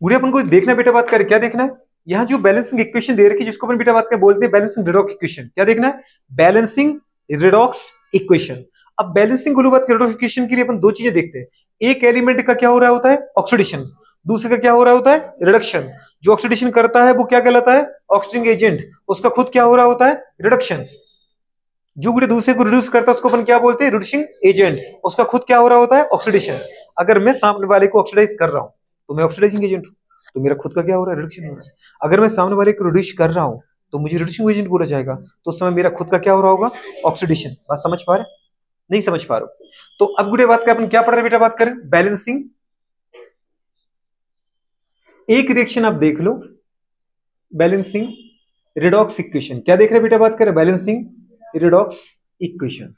गुड़िया अपन को देखना बेटा बात करें, क्या देखना है, यहाँ जो बैलेंसिंग इक्वेशन दे रखी है जिसको अपन बेटा बात करें बोलते हैं बैलेंसिंग रिडॉक्स इक्वेशन, क्या देखना है, बैलेंसिंग रिडॉक्स इक्वेशन। अब बैलेंसिंग रिडॉक्स इक्वेशन के लिए अपन दो चीजें देखते हैं, एक एलिमेंट का क्या हो रहा होता है ऑक्सीडेशन, दूसरे का क्या हो रहा होता है रिडक्शन। जो ऑक्सीडेशन करता है वो क्या कहलाता है ऑक्सीडिंग एजेंट, उसका खुद क्या हो रहा होता है रिडक्शन। जो दूसरे को रिड्यूस करता है उसको अपन क्या बोलते हैं रिड्यूसिंग एजेंट, उसका खुद क्या हो रहा होता है ऑक्सीडेशन। अगर मैं सामने वाले को ऑक्सीडाइज कर रहा हूं तो मैं ऑक्सीडाइजिंग एजेंट हूं, तो मेरा खुद का क्या हो रहा है रिडक्शन हो रहा है। अगर मैं सामने वाले को रिड्यूस कर रहा हूं तो मुझे रिड्यूसिंग एजेंट बोला जाएगा, तो उस समय मेरा खुद का क्या हो रहा होगा ऑक्सीडेशन। बात समझ पा रहे, नहीं समझ पा रहे? तो अब गुड़े बात करें अपन क्या पढ़ रहे बेटा बात करें बैलेंसिंग। एक रिएक्शन आप देख लो बैलेंसिंग रिडॉक्स इक्वेशन, क्या देख रहे बेटा बात करें balancing redox equation.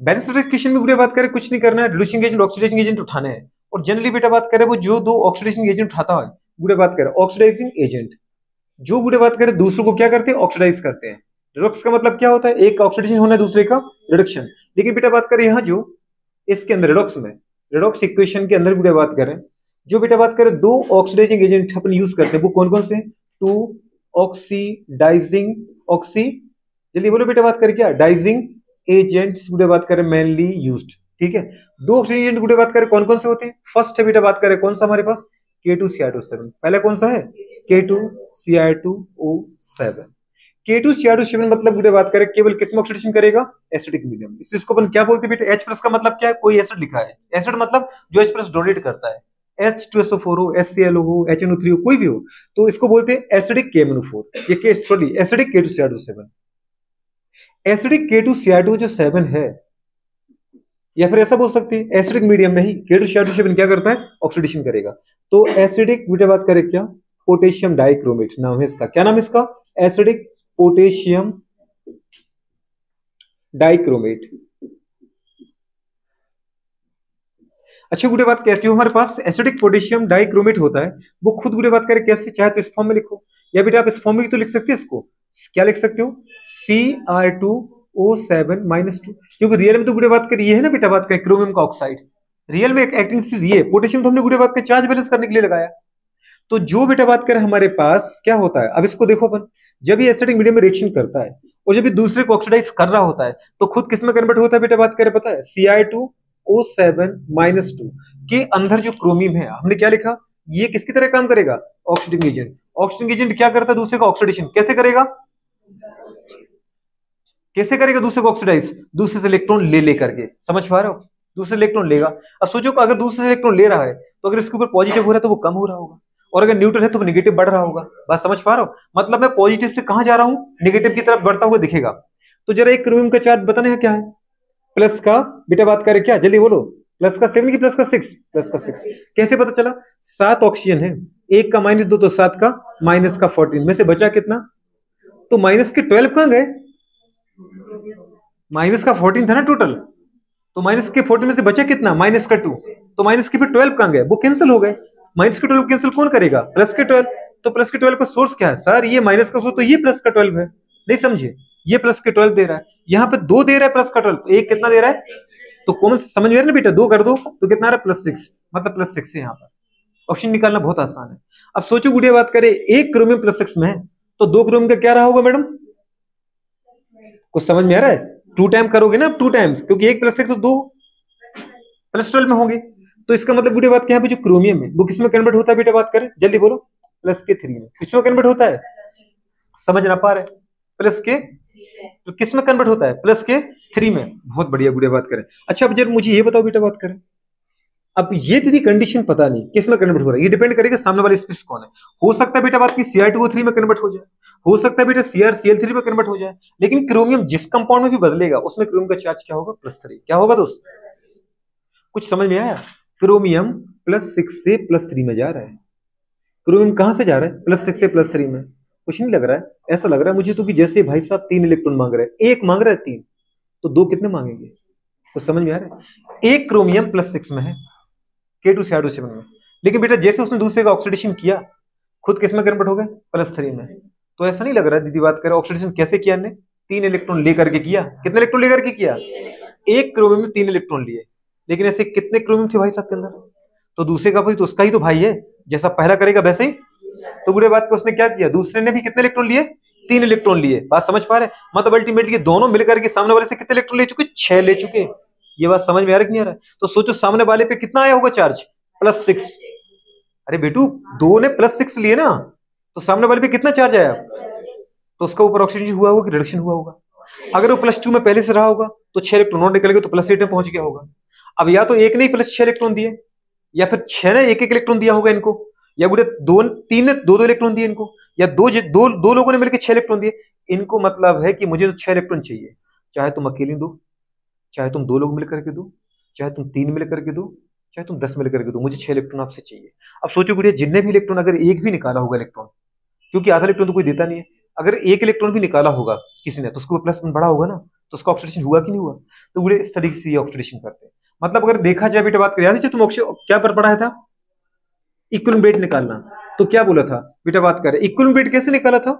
Balance equation में बात करें कुछ नहीं करना है, रिड्यूसिंग एजेंट ऑक्सीडाइजिंग एजेंट उठाने हैं। और जनरली बेटा बात करें वो जो दो ऑक्सीडाइजिंग एजेंट उठाता है गुड़े बात करें ऑक्सीडाइजिंग एजेंट, जो गुड़े बात करें दूसरों को क्या करते हैं ऑक्सीडाइज करते हैं। रिडॉक्स का मतलब क्या होता है एक का ऑक्सीडेशन होना है दूसरे का रिडक्शन। लेकिन बेटा बात करें यहाँ जो इसके अंदर रिडॉक्स में रिडॉक्स इक्वेशन के अंदर गुड़े बात करें जो बेटा बात करें दो ऑक्सीडाइजिंग एजेंट अपन यूज करते हैं वो कौन कौन से, टू ऑक्सीडाइजिंग ऑक्सी, जल्दी बोलो बेटा बात करें क्या डाइजिंग एजेंट्स गुड़े बात करें मेनली यूज्ड। ठीक है, दो ऑक्सीजन एजेंट गुड़े बात करें कौन कौन से होते हैं, फर्स्ट है बेटा बात करें कौन सा हमारे पास K2Cr2 पहला कौन सा है K2Cr2O7। K2Cr2O7 मतलब गुड़े बात करें केवल किस में ऑक्सीडेशन करेगा एसिडिक मीडियम, इसको अपन क्या बोलते हैं बेटा H+ का मतलब क्या है कोई एसिड लिखा है, एसिड मतलब जो H+ डोनेट करता है, H2SO4 हो HCl हो HNO3 हो कोई भी हो तो इसको बोलते हैं एसिडिक KMnO4, ये sorry acidic K2Cr2O7। Acidic K2Cr2 जो 7 है या फिर ऐसा बोल सकते हैं एसिडिक मीडियम में ही K2Cr2O7 क्या करता है ऑक्सीडेशन करेगा। तो एसिडिक बेटा बात करें क्या पोटेशियम डाइक्रोमेट नाम है इसका, क्या नाम है इसका एसिडिक पोटेशियम डाइक्रोमेट। अच्छा गुड़े बात कैसे जो हमारे पास एसिडिक पोटेशियम डाइक्रोमेट होता है वो खुद गुड़े बात करें कैसे, चाहे तो इस फॉर्म में लिखो या बेटा आप इस फॉर्म में भी तो लिख सकते हैं इसको, क्या लिख सकते हो Cr2O7-2, क्योंकि रियल में तो गुड़े बात करें ये है ना बेटा बात करें क्रोमियम का ऑक्साइड, रियल में एक एक्टिंग चीज ये पोटेशियम तो हमने गुड़े बात करें चार्ज बैलेंस करने के लिए लगाया। तो जो बेटा बात करें हमारे पास क्या होता है, अब इसको देखो अपन जब ये एसिडिक मीडियम में रिएक्शन करता है और जब ये दूसरे को ऑक्सीडाइज कर रहा होता है तो खुद किस में कन्वर्ट होता है बेटा बात करें पता है Cr2O7-2 के अंदर जो क्रोमियम है हमने क्या लिखा ये किसकी तरह काम करेगा ऑक्सीडिंग एजेंट। ऑक्सीडिंग एजेंट क्या करता है दूसरे का ऑक्सीडेशन कैसे करेगा, कैसे करेगा दूसरे को ऑक्सीडाइज दूसरे से इलेक्ट्रॉन ले लेकर के, समझ पा रहे हो दूसरे इलेक्ट्रॉन लेगा। अब सोचो अगर दूसरे से इलेक्ट्रॉन ले रहा है तो अगर इसके ऊपर पॉजिटिव हो रहा है तो वो कम हो रहा होगा और अगर न्यूट्रल है तो वो नेगेटिव बढ़ रहा होगा। बात समझ पा रहे हो, मतलब मैं पॉजिटिव से कहां जा रहा हूं नेगेटिव की तरफ बढ़ता हुआ दिखेगा। तो जरा एक क्रोमियम का चार्ज बताना है क्या है, प्लस का बेटा बात करें क्या जल्दी बोलो प्लस का 7 की प्लस का 6, प्लस का 6 कैसे पता चला 7 ऑक्सीजन है, एक का -2 तो 7 का माइनस का 14 में से बचा कितना, तो माइनस के 12 कहां गए, माइनस का 14 था ना टोटल, तो माइनस के 14 में से बचा कितना माइनस का 2, तो माइनस के फिर 12 कहां गए वो कैंसिल हो गए, माइनस के 12 कैंसिल कौन करेगा प्लस के 12, तो प्लस के 12 का सोर्स क्या है सर ये माइनस का सोर्स तो ये प्लस का 12 है, नहीं समझे ये प्लस के 12 दे रहा है यहाँ पे 2 दे रहा है प्लस का 12 तो एक कितना दे रहा है, तो कॉमन समझ में ना बेटा 2 कर दो तो कितना आ रहा है +6, मतलब +6 है यहाँ पर, ऑप्शन निकालना बहुत आसान है। अब सोचो गुड़िया बात करें एक क्रोमियम +6 में है तो 2 क्रोमियम का क्या रहा होगा मैडम, कुछ समझ में आ रहा है 2 टाइम करोगे ना 2 टाइम्स क्योंकि एक +6 तो 2 +12 में होंगे, तो इसका मतलब गुड़िया बात क्या है जो क्रोमियम है वो किसमें कन्वर्ट होता है बेटा बात करें जल्दी बोलो प्लस के 3 में, किसमें कन्वर्ट होता है समझ ना पा रहे प्लस के, तो किस में कन्वर्ट होता है प्लस के 3 में, बहुत बढ़िया गुड़िया बात करें। अच्छा अब जब मुझे ये बताओ बेटा बात करें अब ये दीदी कंडीशन पता नहीं किस में कन्वर्ट हो रहा है, ये डिपेंड करेगा सामने वाला स्पीशीज कौन है, हो सकता है बेटा बात की Cr2O3 में कन्वर्ट हो जाए, हो सकता है बेटा CrCl3 में कन्वर्ट हो जाए, लेकिन क्रोमियम जिस कंपाउंड में भी बदलेगा उसमें क्रोमियम का चार्ज क्या होगा +3, क्या होगा दोस्त कुछ समझ में आया, क्रोमियम +6 से +3 में जा रहा है, क्रोमियम कहां से जा रहा है +6 से +3 में, कुछ नहीं लग रहा है, ऐसा लग रहा है मुझे तो कि जैसे भाई साहब 3 इलेक्ट्रॉन मांग रहे हैं, एक मांग रहा है 3 तो 2 कितने मांगेंगे, कुछ समझ में आ रहा है, एक क्रोमियम +6 में है K2Cr2O7 में, लेकिन बेटा जैसे उसने दूसरे का ऑक्सीडेशन किया खुद किस में कन्वर्ट हो गए +3 में, तो ऐसा नहीं लग रहा है दीदी बात करें ऑक्सीडेशन कैसे किया हमने 3 इलेक्ट्रॉन लेकर के किया। कितने इलेक्ट्रॉन लेकर के किया? एक क्रोमियम में 3 इलेक्ट्रॉन लिए। लेकिन ऐसे कितने क्रोमियम थे भाई साहब के अंदर? तो दूसरे का भाई तो उसका ही तो भाई है, जैसा पहला करेगा वैसे ही। तो बुरे बात को उसने क्या किया, दूसरे ने भी कितने इलेक्ट्रॉन लिए? 3 इलेक्ट्रॉन लिए। बात समझ पा रहे? मतलब अल्टीमेटली दोनों मिलकर के सामने वाले से कितने इलेक्ट्रॉन ले चुके? 6 ले चुके। ये बात समझ में आ रहा कि नहीं आ रहा? तो सोचो सामने वाले पे कितना आया होगा चार्ज? +6। अरे बेटू, दो ने +6 लिए ना, तो सामने वाले पे कितना चार्ज आया? तो उसका ऊपर ऑक्सीजन हुआ होगा कि रिडक्शन हुआ होगा? अगर वो +2 में पहले से रहा होगा तो 6 इलेक्ट्रॉन और निकल गए तो +8 में पहुंच गया होगा। अब या तो एक ने ही +6 इलेक्ट्रॉन दिए, या फिर 6 ने एक इलेक्ट्रॉन दिया होगा इनको, या गुड़े 3 ने 2 इलेक्ट्रॉन दिए इनको, या दो लोगों ने मिलकर 6 इलेक्ट्रॉन दिए इनको। मतलब है कि मुझे तो 6 इलेक्ट्रॉन चाहिए, चाहे तुम अकेले दो, चाहे तुम 2 लोग मिलकर के दो, चाहे तुम 3 मिलकर के दो, चाहे तुम 10 मिलकर के दो, मुझे 6 इलेक्ट्रॉन आपसे चाहिए। अब सोचो गुड़िया, जितने भी इलेक्ट्रॉन अगर एक भी निकाला होगा इलेक्ट्रॉन, क्योंकि आधा इलेक्ट्रॉन तो कोई देता नहीं है, अगर एक इलेक्ट्रॉन भी निकाला होगा किसी ने तो उसको +1 बढ़ा होगा ना, तो उसका ऑक्सीडेशन हुआ कि नहीं हुआ? तो गुड़िया इस तरीके से ये ऑक्सीडेशन करते हैं। मतलब अगर देखा जाए बेटा, बात करें तुम क्या पर पढ़ा था? इक्विलिब्रियम रेट निकालना। तो क्या बोला था बेटा, बात करें इक्विलिब्रियम रेट कैसे निकाला था?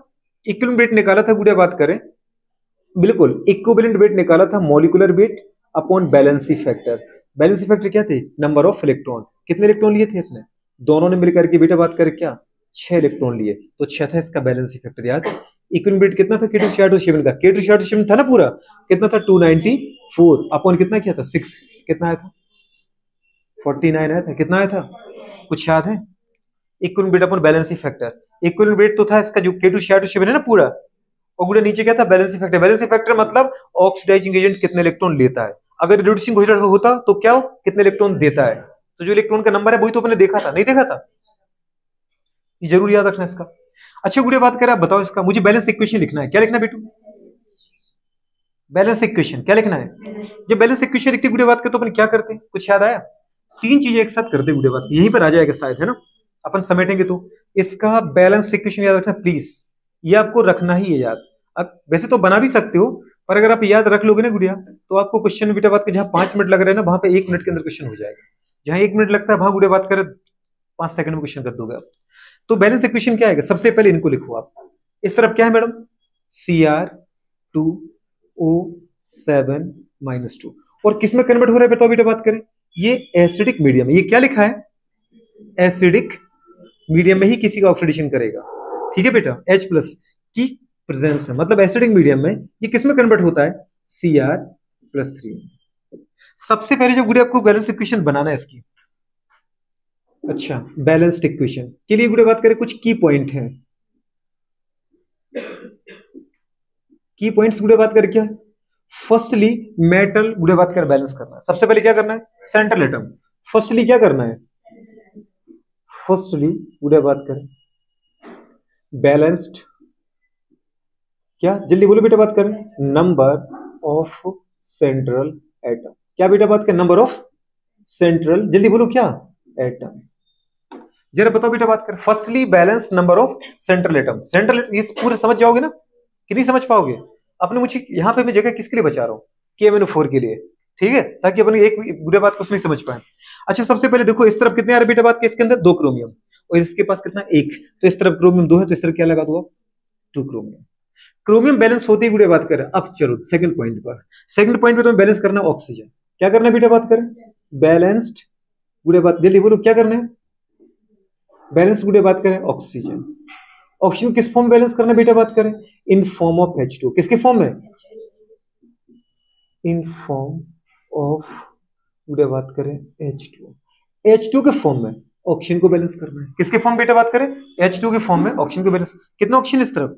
इक्विलिब्रियम रेट निकाला था गुड़िया, बात करें बिल्कुल इक्विवेलेंट वेट निकाला था molecular weight upon valency factor. Valency factor क्या थे? Number of electron. कितने इलेक्ट्रॉन लिए थे इसने? दोनों ने मिलकर के बेटा बात करें क्या? 6 इलेक्ट्रॉन लिए, तो 6 था इसका बैलेंसी फैक्टर। याद है इक्विवेलेंट वेट कितना था? K2CR2 का K2CR2 था ना पूरा, कितना था? 294 अपॉन कितना किया था? 6। कितना आया था? 49 आया था। कितना आया था? कुछ याद है? Equivalent weight upon valency factor. Equivalent weight तो था इसका जो K2CR2 है ना पूरा, और गुड़े नीचे क्या था? Valency factor. बैलेंसी फैक्टर मतलब ऑक्सीडाइजिंग एजेंट कितने इलेक्ट्रॉन लेता है। अगर रिड्यूसिंग एजेंट होता तो क्या हो? कितने इलेक्ट्रॉन देता है। तो जो इलेक्ट्रॉन का नंबर है वही तो अपने देखा था, नहीं देखा था? ये जरूर याद रखना इसका। अच्छा गुड़िया, बात करें आप बताओ इसका, मुझे बैलेंस इक्वेशन लिखना है। क्या लिखना है बेटू? बैलेंस इक्वेशन क्या लिखना है? जब बैलेंस इक्वेशन लिखते गुड़िया बात करते तो अपन क्या करते हैं? कुछ याद आया? 3 चीजें एक साथ करते गुड़िया बात, यहीं पर आ जाएगा शायद, है ना? अपन समेटेंगे तो इसका बैलेंस इक्वेशन याद रखना प्लीज, ये आपको रखना ही है याद। अब वैसे तो बना भी सकते हो, पर अगर आप याद रख लोगे ना गुड़िया, तो आपको क्वेश्चन बेटा बात के जहां 5 मिनट लग रहे हैं ना, वहां पे 1 मिनट के अंदर क्वेश्चन हो जाएगा। जहां 1 मिनट लगता है वहां गुड़िया बात करें 5 सेकंड में क्वेश्चन कर दोगे आप। तो बैलेंस इक्वेशन क्या आएगा? सबसे पहले इनको लिखो आप। इस तरफ क्या है मैडम? Cr2O7-2। और किस में कन्वर्ट हो रहा है बताओ बेटा बात करें? ये एसिडिक मीडियम है। ये क्या लिखा है? एसिडिक मीडियम में ही किसी का ऑक्सीडेशन करेगा। ठीक है बेटा, H+ की प्रेजेंस है, मतलब एसिडिक मीडियम में ये किस में कन्वर्ट होता है? Cr+3। सबसे पहले जो गुड़े आपको बैलेंस इक्वेशन बनाना है इसकी। अच्छा, बैलेंस्ड इक्वेशन के लिए गुड़े बात करें कुछ की पॉइंट है। की पॉइंट्स गुड़े बात करें क्या? फर्स्टली मेटल गुड़े बात कर बैलेंस करना है। सबसे पहले क्या करना है? Central atom. फर्स्टली क्या करना है? फर्स्टली गुड़े बात करें बैलेंस्ड, क्या जल्दी बोलो बेटा बात करें? Number of central atom. क्या बेटा बात करें? नंबर ऑफ सेंट्रल, जल्दी बोलो क्या? एटम। जरा बताओ बेटा बात करें firstly balance number of central atom. Central ये पूरे समझ जाओगे ना कि नहीं समझ पाओगे? अपने मुझे यहां पे मैं जगह किसके लिए बचा रहा हूं? KMnO4 के लिए, ठीक है, ताकि अपन एक बुरे बात को उसमें समझ पाए। अच्छा, सबसे पहले देखो इस तरफ कितने आ रहे बेटा बात के? इसके अंदर 2 क्रोमियम, और इसके पास कितना? 1। तो इस तरफ क्रोमियम 2 है, तो इस तरफ क्या लगा दो? 2 क्रोमियम। क्रोमियम बैलेंस होते ही गुड़े बात करें। अब चलो सेकंड पॉइंट पर। सेकंड पॉइंट पे तुम्हें बैलेंस करना ऑक्सीजन। क्या करना है बेटा बात करें? बैलेंस्ड गुड़े बात, जल्दी बोलो क्या करना है? बैलेंस गुड़े बात करें ऑक्सीजन। ऑक्सीजन किस फॉर्म में बैलेंस करना है बेटा बात करें? In form of H2। किसके फॉर्म में? इन फॉर्म ऑफ गुड़े बात करें H2। H2 के फॉर्म में ऑक्सीजन को बैलेंस करना है। किसके फॉर्म बेटा बात करें? H2 के फॉर्म में ऑक्सीजन को बैलेंस। कितना ऑक्सीजन इस तरफ?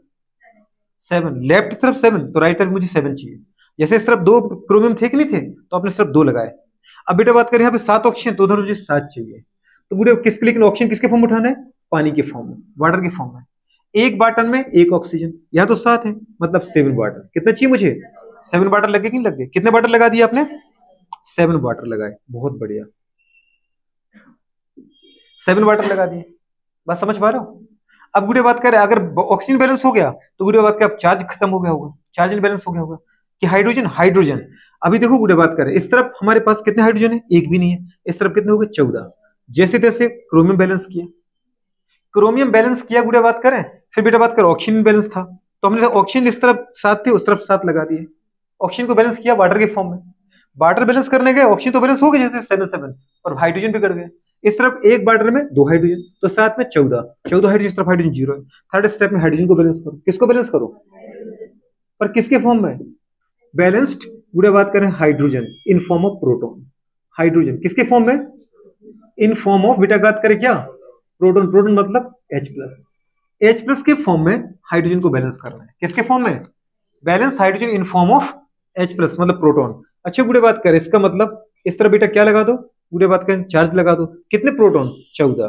7। लेफ्ट तरफ 7, तो राइट तरफ मुझे 7 चाहिए। जैसे इस तरफ 2 क्रोमियम थे कि नहीं थे, तो आपने सिर्फ 2 लगाए। अब बेटा बात करें यहाँ पे 7 ऑक्सीजन, तो उधर मुझे 7 चाहिए। तो गुड़े किसके लिए ऑक्सीजन किसके फॉर्म में उठाना है? पानी के फॉर्म में, वाटर के फॉर्म में। 1 बाटन में 1 ऑक्सीजन, यहाँ तो 7 है, मतलब 7 वाटर। कितना चाहिए मुझे? 7 वाटर लगे कि नहीं लगे? कितने वाटर लगा दिए आपने? 7 वाटर लगाए, बहुत बढ़िया, 7 वाटर लगा दिए। बात समझ पा रहे हो? अब गुड़े बात करें अगर ऑक्सीजन बैलेंस हो गया तो गुड़े बात करें अब चार्ज खत्म हो गया होगा, चार्ज बैलेंस हो गया होगा कि हाइड्रोजन हाइड्रोजन। अभी देखो गुड़े बात करें इस तरफ हमारे पास कितने हाइड्रोजन है? 1 भी नहीं है। इस तरफ कितने हो गए? 14। जैसे तैसे क्रोमियम बैलेंस किया, क्रोमियम बैलेंस किया गुड़े बात करें, फिर बेटा बात करें ऑक्सीजन बैलेंस था, तो हमने ऑक्सीजन इस तरफ 7 थे, उस तरफ 7 लगा दिए, ऑक्सीजन को बैलेंस किया वाटर के फॉर्म में। वाटर बैलेंस करने गए, ऑक्सीजन तो बैलेंस हो गया जैसे 7 और हाइड्रोजन भी कट गए। इस तरफ एक वाटर में 2 हाइड्रोजन, तो 7 में 14 हाइड्रोजन, इस तरफ हाइड्रोजन 0 है। थर्ड स्टेप में हाइड्रोजन को बैलेंस करो। किसको बैलेंस करो? पर किसके फॉर्म में? बैलेंस्ड पूरे बात करें hydrogen in form of proton. Hydrogen किसके फॉर्म में? इन फॉर्म ऑफ, बेटा बात करें क्या? प्रोटॉन। प्रोटॉन मतलब H+ के फॉर्म में हाइड्रोजन को बैलेंस करना है। किसके फॉर्म में? Balance hydrogen in form of H+ मतलब प्रोटॉन। अच्छा बुढ़े बात करें, इसका मतलब इस तरह बेटा क्या लगा दो? बुढ़े बात करें चार्ज लगा दो। कितने प्रोटॉन? 14,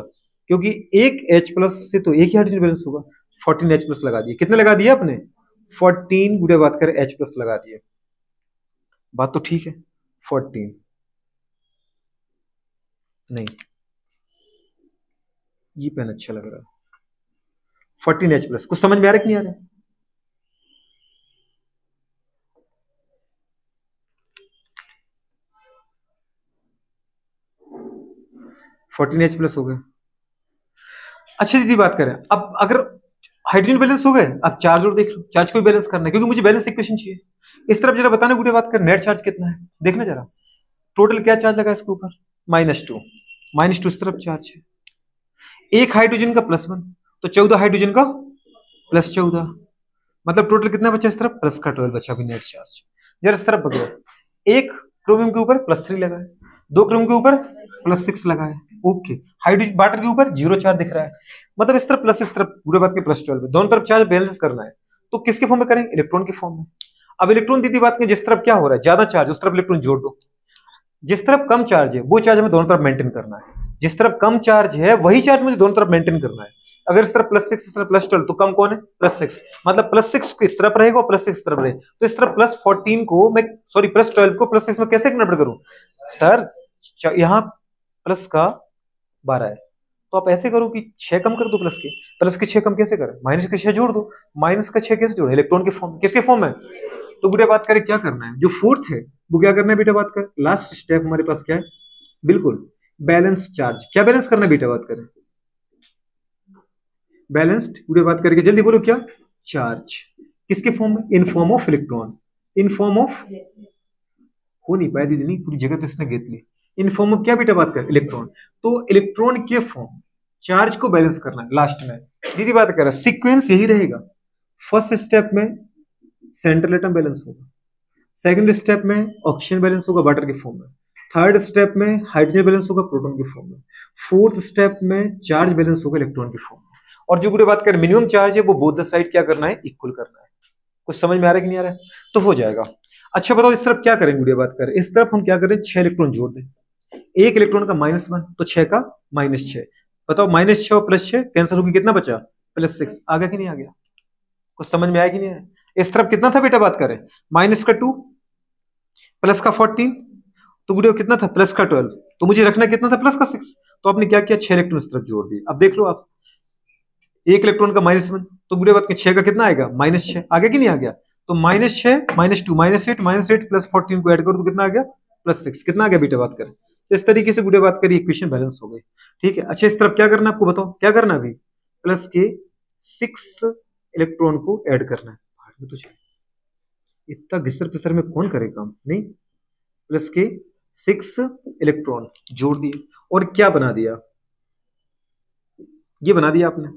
क्योंकि एक H+ से तो एक ही हाइड्रोजन बैलेंस होगा। 14 H+ लगा दिए। कितने लगा दिए आपने? 14 बुढ़े बात करें H+ लगा दिए। बात तो ठीक है। 14 नहीं, ये पेन अच्छा लग रहा है। 14 H+, कुछ समझ में आ रहा है कि नहीं आ रहा है? H+ हो गए। अच्छा दीदी बात करें, अब अगर हाइड्रोजन बैलेंस हो गए, अब चार्ज और देख लो। चार्ज को भी बैलेंस करना है, क्योंकि मुझे बैलेंस इक्वेशन चाहिए। इस तरफ जरा बताना गुड़े बात कर, नेट चार्ज कितना है देखना जरा। टोटल क्या चार्ज लगा इसके ऊपर? -2 इस तरफ चार्ज है। एक हाइड्रोजन का +1, तो 14 हाइड्रोजन का +14, मतलब टोटल कितना बचा इस तरफ? प्लस का 12 बचा अभी नेट चार्ज। जरा इस तरफ बदलो, एक क्रोमियम के ऊपर +3 लगा है, 2 क्रोमियम के ऊपर +6 लगा है। ओके, हाइड्रोजन वाटर के ऊपर 0 चार्ज दिख रहा है, मतलब इस तरफ प्लस, इस तरफ पूरे बात के +12, दोनों तरफ चार्ज बैलेंस करना है। तो किसके फॉर्म में करें? इलेक्ट्रॉन के फॉर्म में। अब इलेक्ट्रॉन दीदी बात करें, जिस तरफ क्या हो रहा है ज्यादा चार्ज उस तरफ इलेक्ट्रॉन जोड़ दो, जिस तरफ कम चार्ज है वो चार्ज हमें दोनों तरफ मेंटेन करना है। जिस तरफ कम चार्ज है वही चार्ज मुझे दोनों तरफ मेंटेन करना है। अगर इस तरफ +6 इस तरफ +12, तो कम कौन है? +6, मतलब +6 इस तरफ रहेगा और +6 इस तरफ रहेगा। तो इस तरफ +14 को मैं, सॉरी +12 को +6 में कैसे कन्वर्ट करूं? सर यहाँ प्लस का 12 है, तो आप ऐसे करो कि 6 कम कर दो प्लस के 6 कम कैसे करें? माइनस के 6 जोड़ दो। माइनस का 6 कैसे जोड़े? इलेक्ट्रॉन के फॉर्म में। किसके फॉर्म में? तो बेटा बात करें क्या करना है, जो फोर्थ है वो क्या करना है बेटा बात कर, लास्ट स्टेप हमारे पास क्या है? बिल्कुल बैलेंस चार्ज। क्या बैलेंस करना है बेटा बात करें? बैलेंस्ड पूरे बात करके जल्दी बोलो क्या? चार्ज। किसके फॉर्म में? In form of electron. In form of, हो नहीं पाया दीदी, नहीं पूरी जगह तो इसने घेत ली। इन फॉर्म ऑफ क्या बेटा बात कर? इलेक्ट्रॉन। तो इलेक्ट्रॉन के फॉर्म चार्ज को बैलेंस करना है लास्ट में। दीदी बात कर रहा, सीक्वेंस यही रहेगा। फर्स्ट स्टेप में सेंट्रल एटम बैलेंस होगा, सेकंड स्टेप में ऑक्सीजन बैलेंस होगा वाटर के फॉर्म में, थर्ड स्टेप में हाइड्रोजन बैलेंस होगा प्रोटॉन के फॉर्म में, फोर्थ स्टेप में चार्ज बैलेंस होगा इलेक्ट्रॉन के फॉर्म में। और जो पूरे बात करें मिनिमम चार्ज है वो बोथ द साइड क्या करना है? इक्वल करना है। कुछ समझ में आ रहा है कि नहीं आ रहा है? तो हो जाएगा। अच्छा बताओ इस तरफ क्या करेंगे? गुड़िया बात करें, इस तरफ हम क्या करें? 6 इलेक्ट्रॉन जोड़ दें। एक इलेक्ट्रॉन का -1, तो 6 का -6। बताओ -6 और +6 कैंसिल होगी, कितना बचा? +6। आ गया कि नहीं आ गया? कुछ समझ में आया कि नहीं आया? इस तरफ कितना था बेटा बात करें? -2 प्लस का 14, तो गुड़िया कितना था? प्लस का 12, तो मुझे रखना कितना था? प्लस का 6। तो आपने क्या किया? 6 इलेक्ट्रॉन इस तरफ जोड़ दिए। अब देख लो आप, एक इलेक्ट्रॉन का -1, तो गुड़िया बात के 6 का कितना आएगा? -6। आ गया कि नहीं आ गया? तो -6 -2 -8 प्लस 14 को ऐड करो तो कितना आ गया? +6। कितना आ गया बेटा बात करें? तो इस तरीके से गुड़िया बात करिए, इक्वेशन बैलेंस हो गई। ठीक है। अच्छा इस तरफ क्या करना है आपको बताओ, क्या करना है? अभी प्लस के 6 इलेक्ट्रॉन को ऐड करना है। तो इतना घिसर पिसर में कौन करे काम? नहीं, प्लस के 6 इलेक्ट्रॉन जोड़ दिए और क्या बना दिया? ये बना दिया आपने।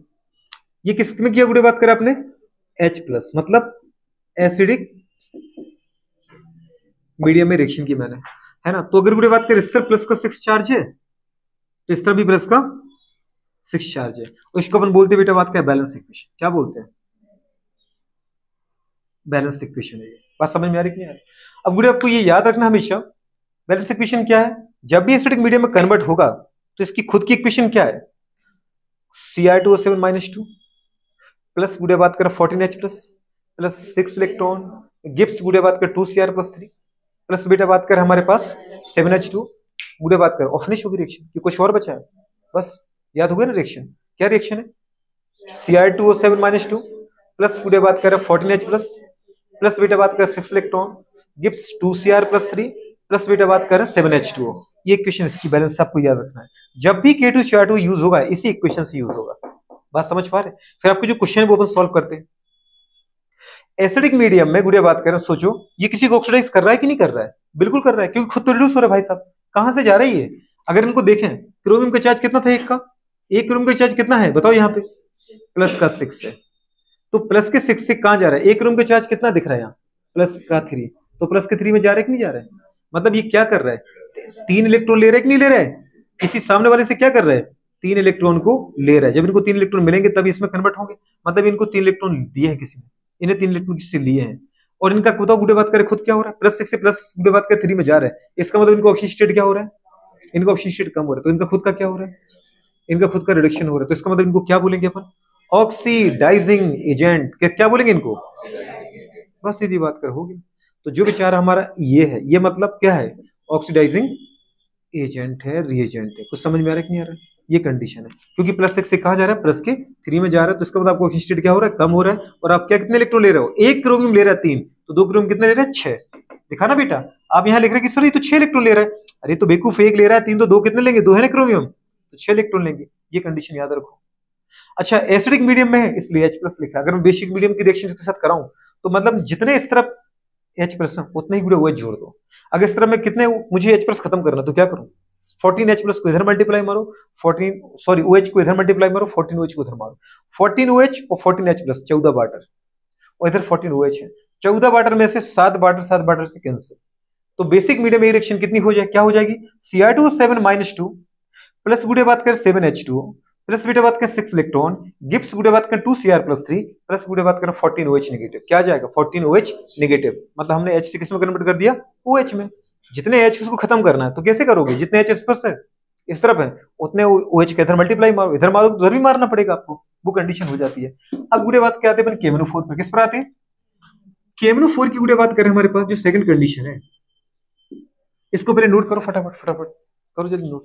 ये किस में किया गुड़े बात करें आपने? H+, मतलब एसिडिक मीडियम में रिएक्शन की मैंने, है ना। तो अगर गुड़े बात करें इस तरफ प्लस का 6 चार्ज है, तो इस तरफ भी प्लस का 6 चार्ज है, और इसको अपन बोलते हैं बेटा बात का बैलेंस इक्वेशन। क्या बोलते हैं? बैलेंस इक्वेशन है ये। बात समझ में आ रही कि नहीं आ रही? अब गुड़े आपको ये याद रखना हमेशा, बैलेंस इक्वेशन क्या है? जब भी एसिडिक मीडियम में कन्वर्ट होगा तो इसकी खुद की इक्वेशन क्या है? Cr2O7 - 2 प्लस गुड़े बात करें 14H+ प्लस 6 इलेक्ट्रॉन गिब्स गुड़े बात कर 2Cr+3 प्लस बेटा बात कर हमारे पास 7H2 गुड़े बात कर, और फिनिश होगी रिएक्शन। ये कुछ और बचा है? बस याद हो गया ना रिएक्शन? क्या रिएक्शन है? Cr2O7 - 2 प्लस गुड़े बात कर 14H+ प्लस बेटा बात कर 6 इलेक्ट्रॉन गिब्स 2Cr+3 प्लस बेटा बात कर 7H2O। ये इक्वेशन इसकी बैलेंस आपको याद रखना है। जब भी K2Cr2 यूज होगा इसी इक्वेशन से यूज होगा। बात समझ पा रहे? फिर आपको जो क्वेश्चन है वो अपन सॉल्व करते हैं। एसिडिक मीडियम में गुड़िया बात करें, सोचो ये किसी को ऑक्सीडाइज कर रहा है कि नहीं कर रहा है? बिल्कुल कर रहा है, क्योंकि खुद तो रिड्यूस हो रहा है भाई साहब। कहां से जा रही है? अगर इनको देखें, क्रोमियम का चार्ज कितना था एक का? एक क्रोमियम का चार्ज कितना है बताओ यहाँ पे? प्लस का 6 है। तो प्लस के 6 से कहां जा रहा है? एक क्रोमियम का चार्ज कितना दिख रहा है यहाँ? प्लस का 3। तो प्लस के 3 में जा रहा है कि नहीं जा रहा है? मतलब ये क्या कर रहा है? 3 इलेक्ट्रॉन ले रहा है कि नहीं ले रहा है? किसी सामने वाले से क्या कर रहा है? 3 इलेक्ट्रॉन को ले रहा है। जब इनको 3 इलेक्ट्रॉन मिलेंगे तभी इसमें कन्वर्ट होंगे। मतलब इनको 3 इलेक्ट्रॉन दिए हैं किसी ने, इन्हें 3 इलेक्ट्रॉन किसी से लिए हैं। और इनका बताओ गुडे बात करें खुद क्या हो रहा है? प्लस 6 से प्लस गुडे बात करें 3 में जा रहा है। इसका मतलब इनको ऑक्सीजन स्टेट क्या हो रहा है? इनका ऑक्सीजन स्टेट कम हो रहा है। तो इनका खुद का क्या हो रहा है? इनका खुद का रिडक्शन हो रहा है। तो इसका मतलब इनको क्या बोलेंगे अपन? Oxidising agent. क्या बोलेंगे इनको? बस सीधी बात कर होगी। तो जो विचार हमारा ये है, ये मतलब क्या है? ऑक्सीडाइजिंग एजेंट है, रिएजेंट है। कुछ समझ में आ रहा है कि नहीं आ रहा है? ये कंडीशन है, क्योंकि प्लस 6 से कहा जा रहा है प्लस के 3 में जा रहा है। तो इसका मतलब आपको ऑक्सीजन स्टेट क्या हो रहा है? कम हो रहा है। और आप क्या कितने इलेक्ट्रॉन ले रहे हो? एक क्रोमियम ले रहा है 3, तो 2 क्रोमियम कितने ले रहा है? 6। दिखा ना बेटा, आप यहाँ लिख रहे हैं कि सर ये तो 6 इलेक्ट्रॉन ले रहा है। अरे तो बेवकूफ, एक ले रहा है 3, तो 2 कितने लेंगे? 2 है ना क्रोमियम, तो 6 इलेक्ट्रॉन लेंगे। ये कंडीशन याद रखो। अच्छा, एसिडिक मीडियम में है इसलिए H प्लस लिखा है। अगर मैं बेसिक मीडियम की रिएक्शन के साथ कराऊं तो मतलब जितने इस तरफ H प्लस उतने ही गुड़े OH जोड़ दो। अगर इस तरफ में कितने मुझे H प्लस खत्म करना तो क्या करूं? 14 H प्लस को इधर मल्टीप्लाई मारो, 14 सॉरी OH को इधर मल्टीप्लाई मारो, 14 OH को इधर मारो। 14 OH और 14 H प्लस 14 वाटर, और इधर 14 OH है। 14 वाटर में से 7 वाटर से कैंसिल। तो बेसिक मीडियम में रिएक्शन कितनी हो जाए? क्या हो जाएगी? Cr2 7 - 2 प्लस गुड़े बात कर 7H2 प्लस गुड़े बात कर 6 इलेक्ट्रॉन, गिब्स गुड़े बात कर 2Cr+3 प्लस गुड़े बात कर 14 OH नेगेटिव। क्या जाएगा? 14 OH नेगेटिव। मतलब हमने H से किस में कन्वर्ट कर दिया? OH में। जितने H उसको खत्म करना है तो कैसे करोगे? जितने H इस पर से इस तरफ है उतने OH के इधर मल्टीप्लाई मारो, इधर मारो तो उधर भी मारना पड़ेगा आपको। वो कंडीशन हो जाती है। अब गुड़े बात क्या आते हैं? KMnO4 पे। किस पर आते हैं? KMnO4 की गुड़े बात करें हमारे पास जो सेकंड कंडीशन है, इसको पहले नोट करो फटाफट, फटाफट करो जल्दी नोट।